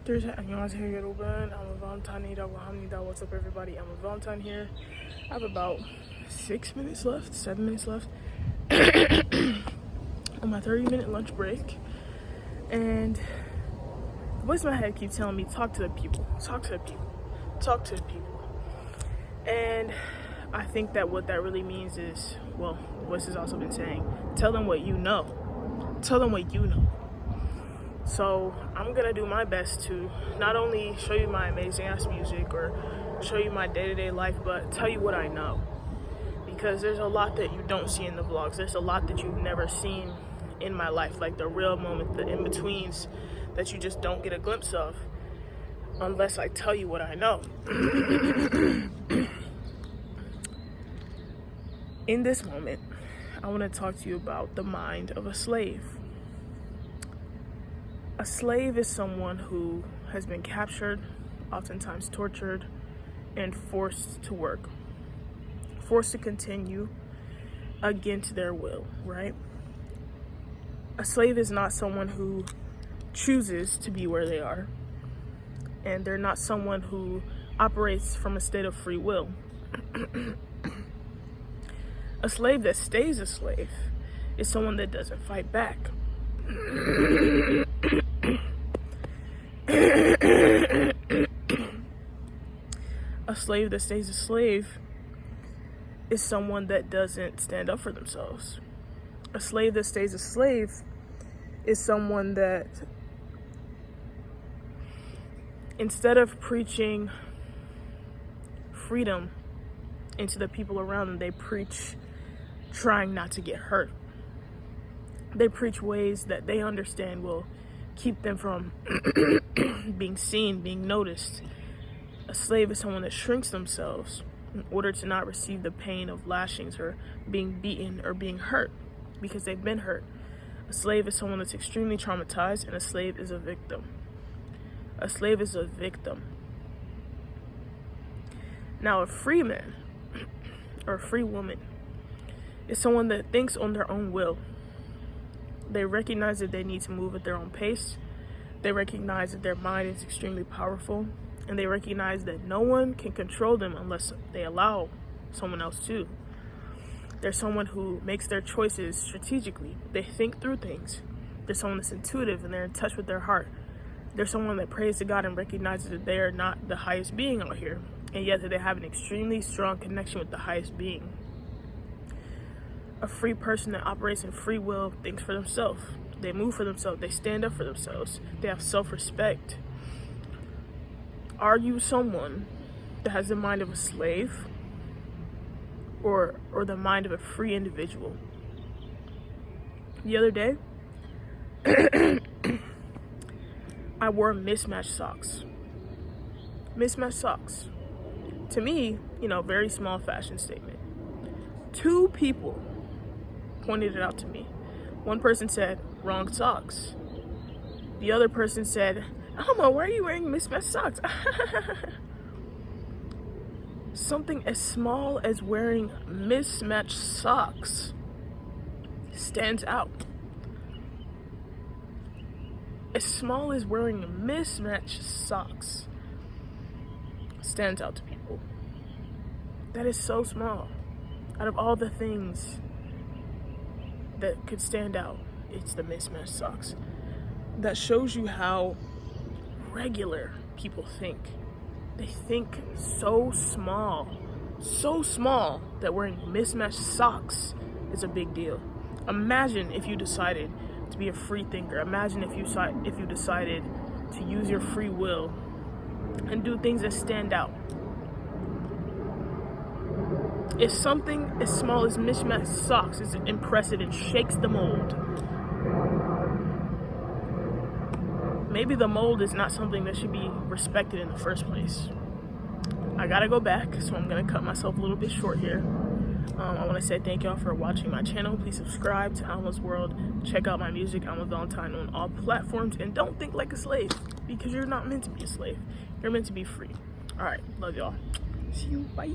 안녕하세요 여러분. I'm a Valentine이라고 합니다. What's up everybody? I'm a Valentine here. I have about 7 minutes left on my 30-minute lunch break. And the voice in my head keeps telling me, talk to the people. And I think that what that really means is, well, the voice has also been saying, tell them what you know. So I'm gonna do my best to not only show you my amazing ass music or show you my day-to-day life, but tell you what I know. Because there's a lot that you don't see in the vlogs. There's a lot that you've never seen in my life, like the real moment, the in-betweens that you just don't get a glimpse of unless I tell you what I know. In this moment, I want to talk to you about the mind of a slave. A slave is someone who has been captured, oftentimes tortured, and forced to work. Forced to continue against their will, right? A slave is not someone who chooses to be where they are. And they're not someone who operates from a state of free will. A slave that stays a slave is someone that doesn't fight back. A slave that stays a slave is someone that doesn't stand up for themselves. A slave that stays a slave is someone that, instead of preaching freedom into the people around them, they preach trying not to get hurt. They preach ways that they understand will keep them from being seen, being noticed. A slave is someone that shrinks themselves in order to not receive the pain of lashings or being beaten or being hurt because they've been hurt. A slave is someone that's extremely traumatized, and a slave is a victim. A slave is a victim. Now, a free man or a free woman is someone that thinks on their own will. They recognize that they need to move at their own pace. They recognize that their mind is extremely powerful. And they recognize that no one can control them unless they allow someone else to. They're someone who makes their choices strategically. They think through things. They're someone that's intuitive and they're in touch with their heart. They're someone that prays to God and recognizes that they are not the highest being out here, and yet that they have an extremely strong connection with the highest being. A free person that operates in free will thinks for themselves. They move for themselves. They stand up for themselves. They have self-respect. Are you someone that has the mind of a slave or the mind of a free individual? The other day, I wore mismatched socks. Mismatched socks. To me, very small fashion statement. 2 people pointed it out to me. One person said, wrong socks. The other person said, Alma, why are you wearing mismatched socks? Something as small as wearing mismatched socks stands out. As small as wearing mismatched socks stands out to people. That is so small. Out of all the things that could stand out, it's the mismatched socks. That shows you how regular people think. They think so small that wearing mismatched socks is a big deal. Imagine if you decided to be a free thinker. Imagine if you decided to use your free will and do things that stand out. If something as small as mismatched socks is impressive and shakes the mold, maybe the mold is not something that should be respected in the first place. I gotta go back, so I'm gonna cut myself a little bit short here. I want to say thank y'all for watching my channel. Please subscribe to Alma's World. Check out my music, Alma Valentine, on all platforms. And don't think like a slave, because you're not meant to be a slave. You're meant to be free. All right, love y'all. See you, bye.